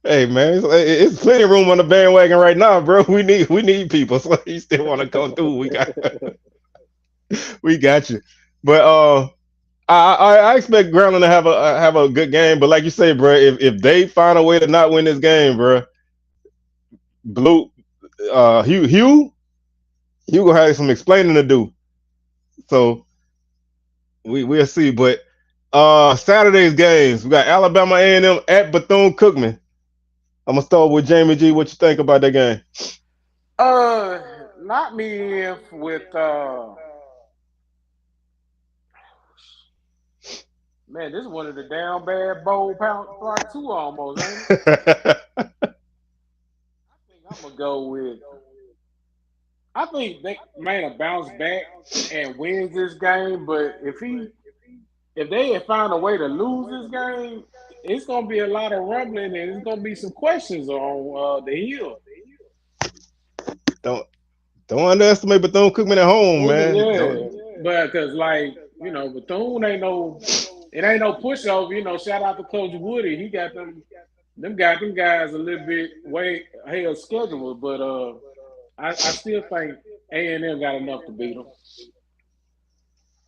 Hey man, it's plenty of room on the bandwagon right now, bro. We need people. So you still want to come through? We got you. But I expect Grambling to have a good game. But like you say, bro, if they find a way to not win this game, bro, Hugh gonna have some explaining to do. So we'll see. But Saturday's games, we got Alabama A&M at Bethune-Cookman. I'm gonna start with Jamie G. What you think about that game? Not me with man, this is one of the down bad bowl part 2 almost, ain't it? I think I'm gonna go with. I think they will bounce back and wins this game, but if they find a way to lose this game, it's gonna be a lot of rumbling and it's gonna be some questions on the hill. Don't underestimate Bethune-Cookman at home, man. Yeah, but because Bethune ain't no pushover. Shout out to Coach Woody. He got them guys a little bit way ahead of schedule. But I still think A&M got enough to beat them.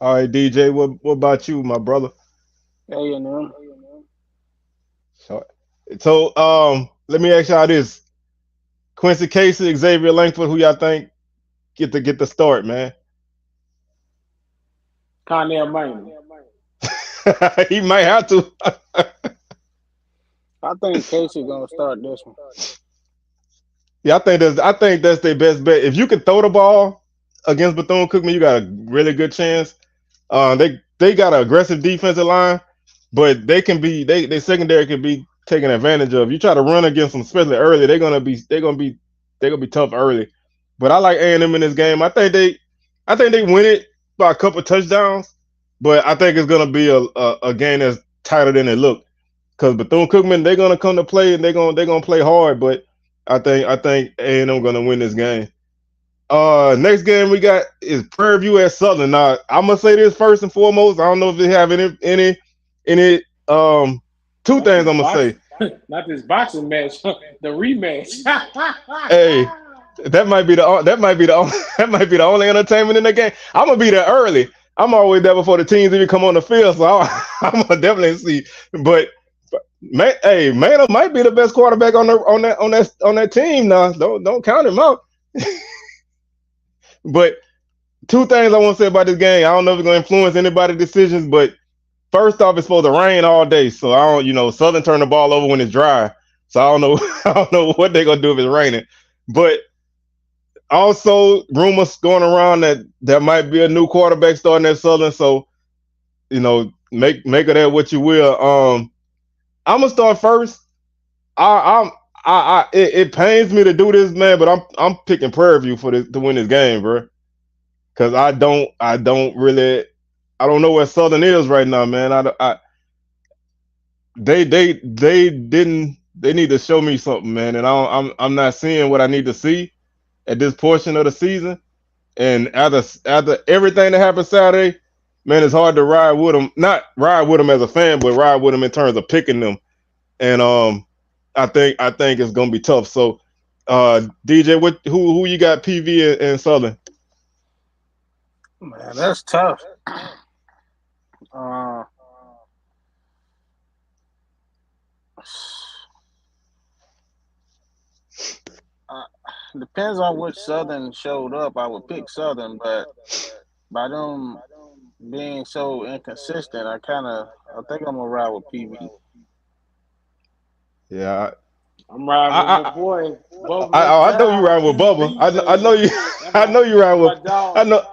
All right, DJ, what about you, my brother? A&M. So, let me ask y'all this: Quincy Casey, Xavier Langford, who y'all think get the start, man? Connell Manning. He might have to. I think Casey gonna start this one. Yeah, I think that's their best bet. If you can throw the ball against Bethune Cookman, you got a really good chance. They got an aggressive defensive line, but they secondary can be taken advantage of. You try to run against them, especially early, they're gonna be tough early. But I like A&M in this game. I think they win it by a couple touchdowns, but I think it's gonna be a game that's tighter than it look. Because Bethune Cookman, they're gonna come to play and they're gonna play hard, but I think A&M gonna win this game. Next game we got is Prairie View at Southern. Now I'm gonna say this first and foremost. I don't know if they have any two Not things this I'm gonna box, say. not this boxing match, the rematch. Hey, that might be the only entertainment in the game. I'm gonna be there early. I'm always there before the teams even come on the field, so I'm gonna definitely see. But man, hey, Mano might be the best quarterback on that team. Now, don't count him out. But two things I want to say about this game. I don't know if it's gonna influence anybody's decisions, but first off, it's supposed to rain all day, so I don't, Southern turn the ball over when it's dry. So I don't know, I don't know what they're gonna do if it's raining. But also, rumors going around that there might be a new quarterback starting at Southern. So make of that what you will. I'm gonna start first. It pains me to do this, man, but I'm picking Prairie View to win this game, bro. Because I don't know where Southern is right now, man. They didn't they need to show me something, man, and I'm not seeing what I need to see at this portion of the season. And after everything that happened Saturday, man, it's hard to ride with them. Not ride with them as a fan, but ride with them in terms of picking them. And I think it's gonna be tough. So, DJ, who you got? PV and Southern. Man, that's tough. Uh, uh, Depends on which Southern showed up. I would pick Southern, but by them being so inconsistent, I think I'm gonna ride with PV. Yeah, I'm riding with my I boy Bubba I know you McDowell, riding with Bubba. I know PV, you. baby. That's I my know you riding with. my I dog. know.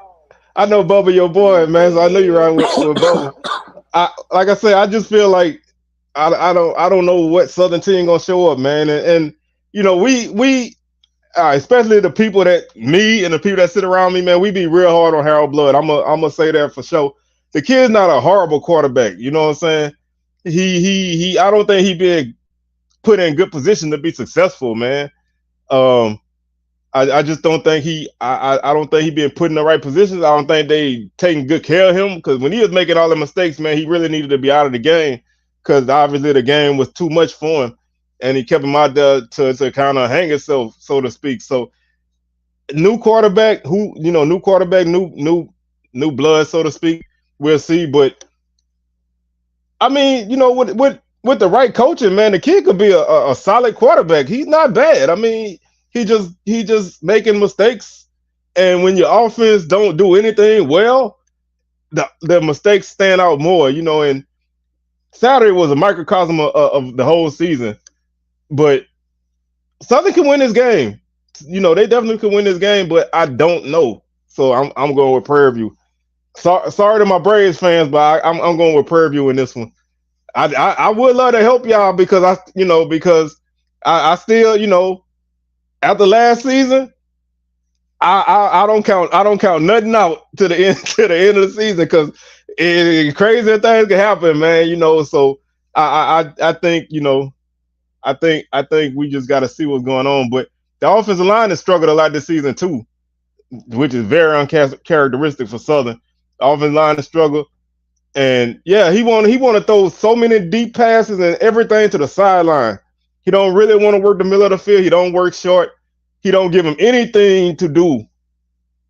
I know Bubba your boy, man. So I know you riding with Bubba. Like I said, I just feel like I don't know what Southern team gonna show up, man. And we especially the people that me and the people that sit around me, man, we be real hard on Harold Blood. I'm gonna say that for sure. The kid's not a horrible quarterback. You know what I'm saying? He I don't think he being put in good position to be successful, man. Um, I just don't think I don't think he being put in the right positions. I don't think they taking good care of him because when he was making all the mistakes, man, he really needed to be out of the game because obviously the game was too much for him, and he kept him out there to kind of hang himself, so to speak. So new quarterback, new quarterback, new blood, so to speak. We'll see, but I mean, with the right coaching, man, the kid could be a solid quarterback. He's not bad. I mean, he just making mistakes, and when your offense don't do anything well, the mistakes stand out more. And Saturday was a microcosm of the whole season, but Southern can win this game. They definitely can win this game, but I don't know. So I'm going with Prairie View. Sorry to my Braves fans, but I'm going with Prairie View in this one. I would love to help y'all because I still after last season I don't count nothing out to the end to the end of the season because crazy things can happen, man. So I think I think we just got to see what's going on. But the offensive line has struggled a lot this season too, which is very uncharacteristic for Southern. The offensive line has struggled. And yeah, he want to throw so many deep passes and everything to the sideline. He don't really want to work the middle of the field. He don't work short. he don't give him anything to do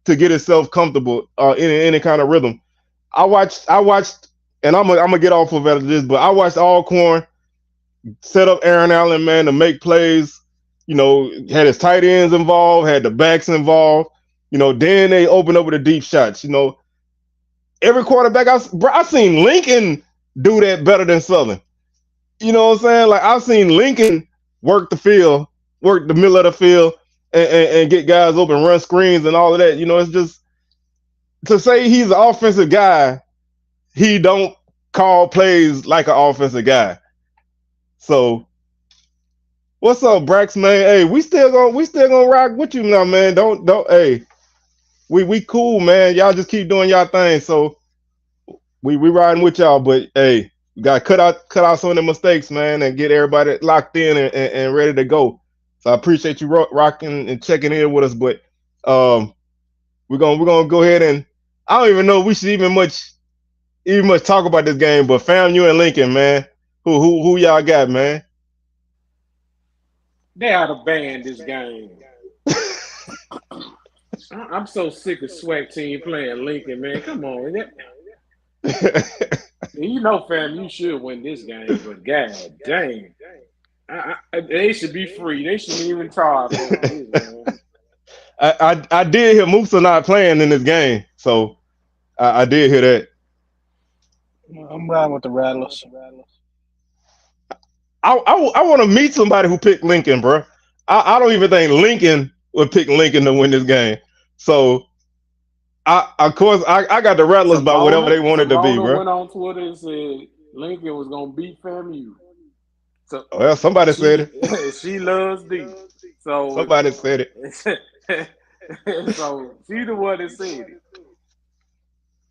to get himself comfortable in any kind of rhythm. I watched, and I'm gonna get off of this, but I watched Alcorn set up Aaron Allen, man, to make plays. Had his tight ends involved, had the backs involved. Then they opened up with the deep shots. Every quarterback I seen Lincoln do that better than Southern. You know what I'm saying? Like I've seen Lincoln work the field, work the middle of the field, and get guys open, run screens, and all of that. It's just to say he's an offensive guy. He don't call plays like an offensive guy. So, what's up, Brax, man? Hey, we still gonna rock with you now, man. Don't. Hey, we cool, man. Y'all just keep doing y'all thing. So we riding with y'all, but hey, we gotta cut out some of the mistakes, man, and get everybody locked in and ready to go. So I appreciate you rocking and checking in with us, but we're gonna go ahead and I don't even know if we should even much talk about this game, but FAMU and Lincoln, man, who y'all got, man? They ought to ban this game. I'm so sick of SWAC team playing Lincoln, man. Come on. Fam, you should win this game, but god dang. They should be free. They shouldn't even charge for this, man. I did hear Musa not playing in this game, so I did hear that. I'm riding with the Rattlers. I want to meet somebody who picked Lincoln, bro. I don't even think Lincoln would pick Lincoln to win this game. So, of course, I got the Rattlers by whatever they wanted to be, bro. Went on Twitter and said Lincoln was going to beat FAMU. So, well, somebody said it. She loves D. So somebody said it. So she the one that said it,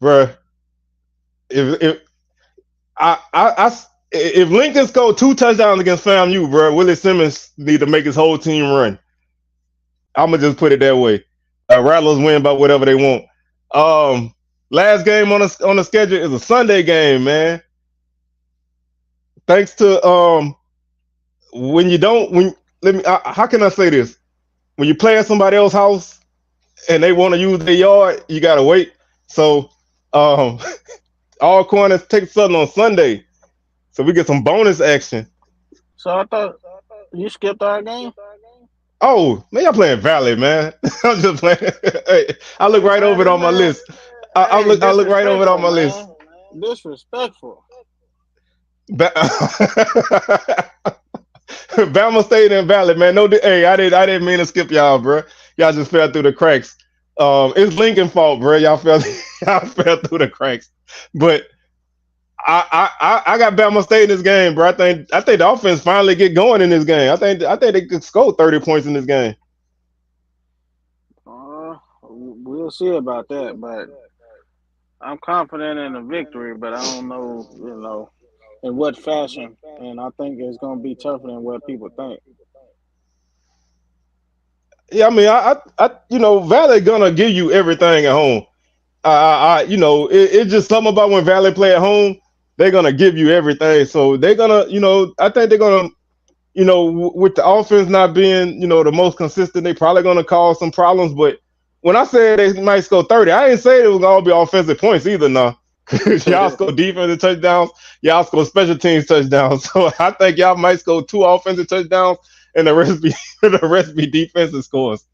bro. If Lincoln scored 2 touchdowns against FAMU, bro, Willie Simmons need to make his whole team run. I'm gonna just put it that way. Rattlers win by whatever they want. Last game on the schedule is a Sunday game, man. Thanks to how can I say this? When you play at somebody else's house and they want to use their yard, you gotta wait. So all corners take Southern on Sunday, so we get some bonus action. So I thought you skipped our game. Oh, man, y'all playing Valley, man. I'm just playing. Hey, I look right over it on my list. I look right over it on my list. Disrespectful. Bama State and Valley, man. No, hey, I didn't mean to skip y'all, bro. Y'all just fell through the cracks. It's Lincoln's fault, bro. Y'all fell through the cracks. But I got Bama State in this game, bro. I think the offense finally get going in this game. I think they could score 30 points in this game. We'll see about that, but I'm confident in a victory, but I don't know, in what fashion. And I think it's going to be tougher than what people think. Yeah, I mean, Valley gonna give you everything at home. It's just something about when Valley play at home, they're gonna give you everything. So they're gonna, I think they're gonna, with the offense not being, the most consistent, they probably gonna cause some problems. But when I said they might score 30, I didn't say it was gonna all be offensive points either. No, y'all score defensive touchdowns, y'all score special teams touchdowns. So I think y'all might score 2 offensive touchdowns, and the rest be defensive scores.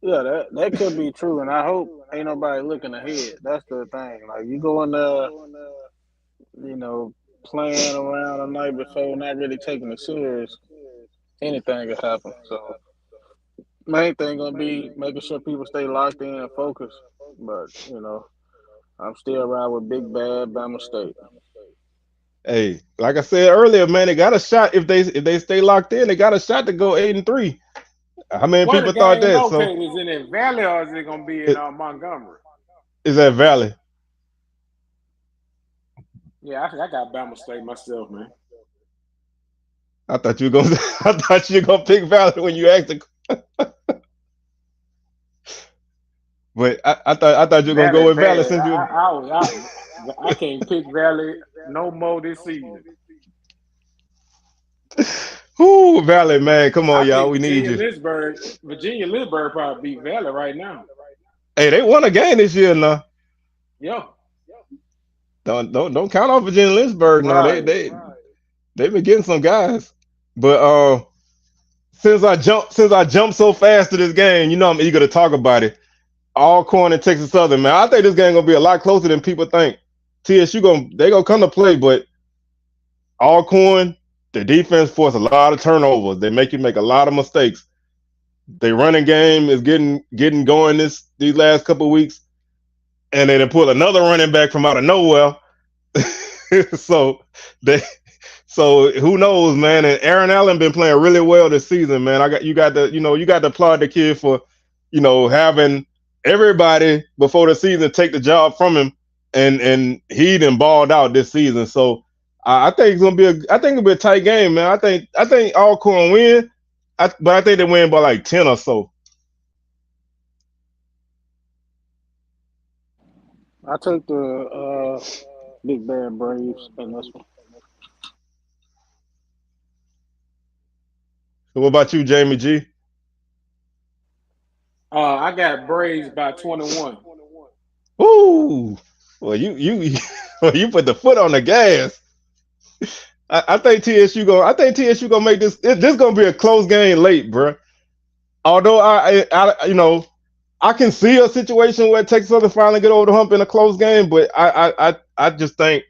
Yeah, that could be true, and I hope ain't nobody looking ahead. That's the thing. Like you go in there, playing around the night before, not really taking it serious. Anything could happen. So main thing gonna be making sure people stay locked in and focused. But I'm still riding with big bad Bama State. Hey, like I said earlier, man, they got a shot if they stay locked in. They got a shot to go 8-3. How many people thought that? So is it in Valley or is it gonna be in Montgomery? Is that Valley? Yeah, I got Bama State myself, man. I thought you were gonna pick Valley when you asked the. But I thought you were gonna go with Valley since you. I can't pick Valley no more this season. Whoo, Valley, man. Come I on, y'all. think We need you. Virginia Lynchburg probably beat Valley right now. Hey, they won a game this year now. Yeah, Don't count on Virginia Lynchburg now. They right. they they've been getting some guys. But since I jumped so fast to this game, you know I'm eager to talk about it. Alcorn and Texas Southern, man. I think this game gonna be a lot closer than people think. They gonna come to play, but Alcorn, the defense force a lot of turnovers. They make you make a lot of mistakes. Their running game is getting going these last couple of weeks, and then they pull another running back from out of nowhere. so they so who knows, man? And Aaron Allen been playing really well this season, man. You got to applaud the kid for having everybody before the season take the job from him, and he done balled out this season. So I think it'll be a tight game, man. I think Alcorn win, but I think they win by like 10 or so. I take the Big Bad Braves in this one. So what about you, Jamie G? I got Braves by 21. Ooh, well you well, you put the foot on the gas. I think TSU gonna make this. This gonna be a close game late, bro. Although I can see a situation where Texas Southern finally get over the hump in a close game, but I just think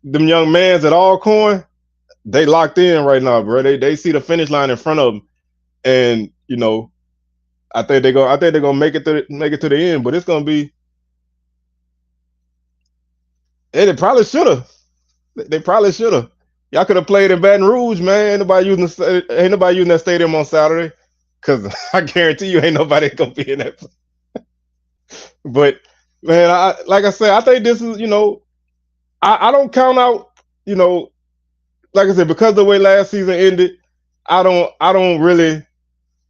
them young mans at Alcorn, they locked in right now, bro. They see the finish line in front of them, and I think they're gonna make it to the end, but it's gonna be. And they probably should have. They probably should have. Y'all could have played in Baton Rouge, man. Ain't nobody using that stadium on Saturday, cause I guarantee you ain't nobody gonna be in that. But man, like I said, I think this is I don't count out like I said, because of the way last season ended, I don't really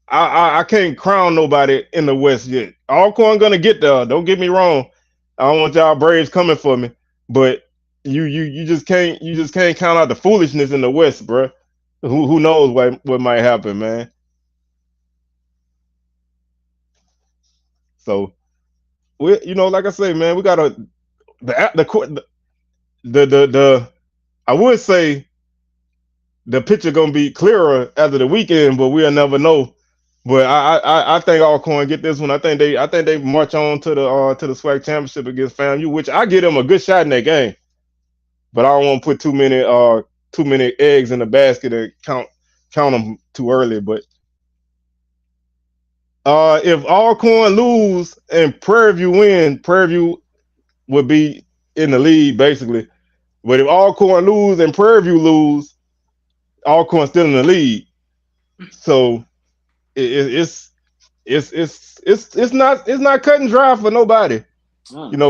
I can't crown nobody in the West yet. Alcorn gonna get there. Don't get me wrong. I don't want y'all Braves coming for me, but you just can't count out the foolishness in the West, bro. Who knows what might happen, man. So like I say, man, we got the I would say the picture gonna be clearer after the weekend, but we'll never know. But I think Alcorn get this one. I think they march on to the SWAC championship against FAMU, which I give them a good shot in that game. But I don't want to put too many eggs in the basket and count them too early. But if Alcorn lose and Prairie View win, Prairie View would be in the lead basically. But if Alcorn lose and Prairie View lose, Alcorn still in the lead. So it's not cut and dry for nobody.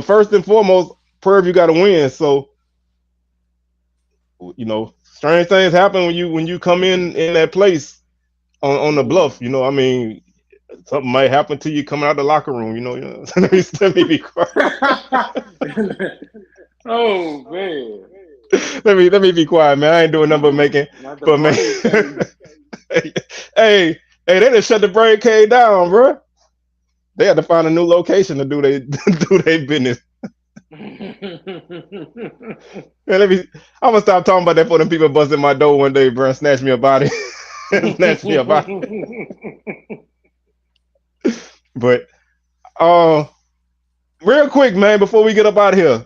First and foremost, Prairie View got to win. So strange things happen when you come in that place on the bluff. I mean, something might happen to you coming out the locker room. Let me be quiet. Oh man. Let me be quiet, man. I ain't doing nothing but making. But man, hey, they done shut the Brave Cave down, bro. They had to find a new location to do their business. Man, I'm gonna stop talking about that for them people busting my door one day, bro. Snatch me a body. Snatch me a body. But real quick, man, before we get up out of here,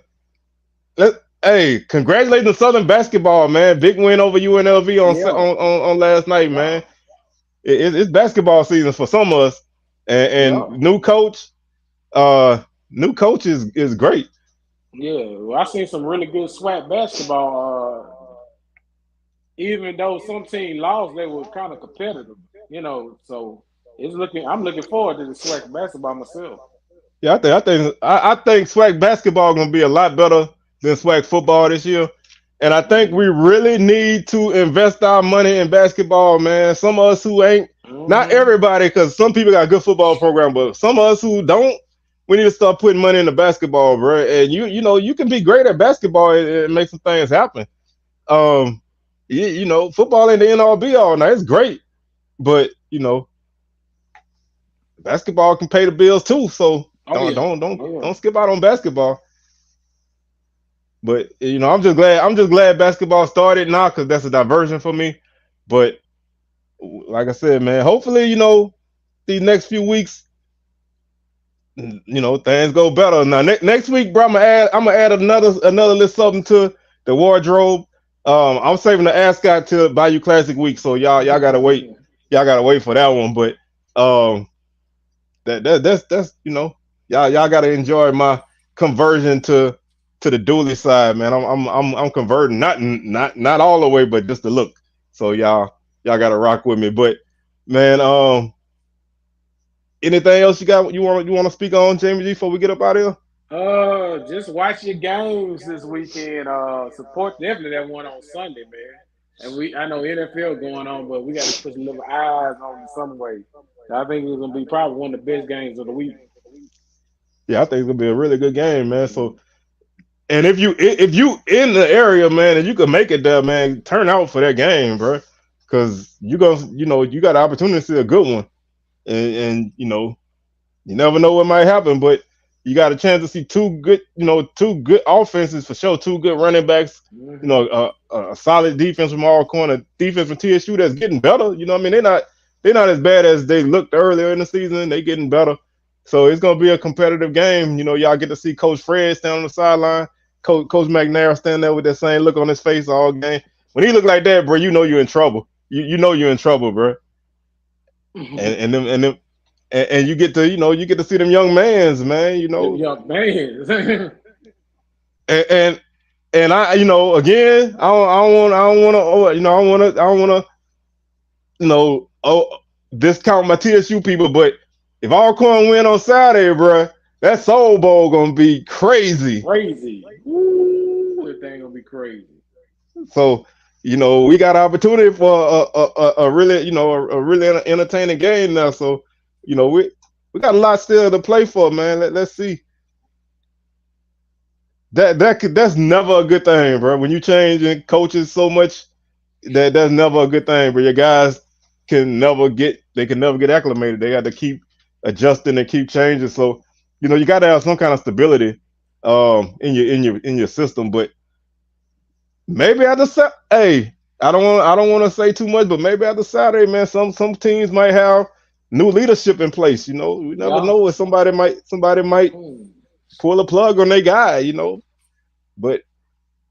hey, congratulations to Southern basketball, man. Big win over UNLV on last night, man. It's basketball season for some of us, and new coach is great. Yeah, well, I seen some really good SWAC basketball. Even though some team lost, they were kind of competitive, So I'm looking forward to the SWAC basketball myself. Yeah, I think SWAC basketball gonna be a lot better than SWAC football this year, and I think we really need to invest our money in basketball, man. Some of us who ain't, not everybody, because some people got a good football program, but some of us who don't, we need to start putting money into basketball, bro. And you can be great at basketball and make some things happen. you know, football ain't the end all be all. Now it's great, but you know, basketball can pay the bills too. So Oh yeah. Oh yeah. don't skip out on basketball. But you know, I'm just glad basketball started now because that's a diversion for me. But like I said, man, hopefully, you know, these next few weeks, you know, things go better. Now next week, bro, I'm gonna add another little something to the wardrobe. I'm saving the ascot till Bayou Classic week, so y'all gotta wait. Y'all gotta wait for that one. But um, that's you know, y'all gotta enjoy my conversion to the dually side, man. I'm converting, not all the way, but just the look. So y'all gotta rock with me. But man, anything else you want to speak on, Jamie G, before we get up out of here? Just watch your games this weekend. Support definitely that one on Sunday, man. And I know NFL going on, but we got to put some little eyes on it some way. So I think it's gonna be probably one of the best games of the week. Yeah, I think it's gonna be a really good game, man. So, and if you in the area, man, and you can make it there, man, turn out for that game, bro, because you know you got an opportunity to see a good one, and you know you never know what might happen, but you got a chance to see two good offenses for sure, two good running backs, you Mm-hmm. know, a solid defense from all corner, defense from TSU that's getting better. You know what I mean? They're not as bad as they looked earlier in the season. They getting better. So it's gonna be a competitive game. You know, y'all get to see Coach Fred stand on the sideline, Coach McNair stand there with that same look on his face all game. When he look like that, bro, you know you're in trouble. You know you're in trouble, bro. And them and you get to you get to see them young mans, man. You Them know, young man. and and I again I don't want to discount my TSU people, but if Alcorn win on Saturday, bro, that Soul Bowl gonna be crazy. Crazy. Woo, that thing gonna be crazy. So we got an opportunity for a really a really entertaining game now. So we got a lot still to play for, man. Let's see. That's never a good thing, bro. When you changing coaches so much, that's never a good thing. But your guys can never get acclimated. They got to keep adjusting and keep changing. So you got to have some kind of stability in your system. But maybe hey, I don't want to say too much, but maybe after Saturday, man, some teams might have new leadership in place. We never Yeah. know if somebody might Mm. pull a plug on their guy. But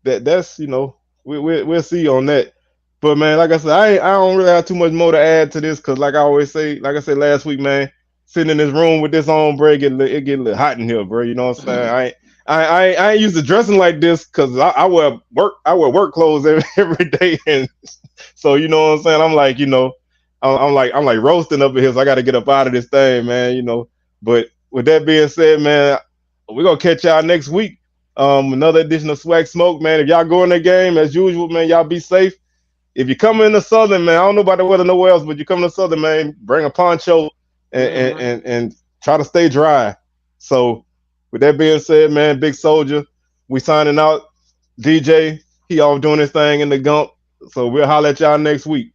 that's we'll see on that. But man, like I said, I don't really have too much more to add to this because, like I always say, like I said last week, man, sitting in this room with this on, bro, it get a little hot in here, bro. You know what I'm saying? I ain't used to dressing like this because I wear work clothes every day, and so you know what I'm saying. I'm like I'm like roasting up in here, so I got to get up out of this thing, man. But with that being said, man, we're gonna catch y'all next week. Another edition of SWAC Smoke, man. If y'all go in the game as usual, man, y'all be safe. If you come in the Southern, man, I don't know about the weather nowhere else, but you come to the Southern, man, bring a poncho and and, Mm-hmm. and, and try to stay dry. So, with that being said, man, Big Soldier, we signing out. DJ, he off doing his thing in the gump. So we'll holler at y'all next week.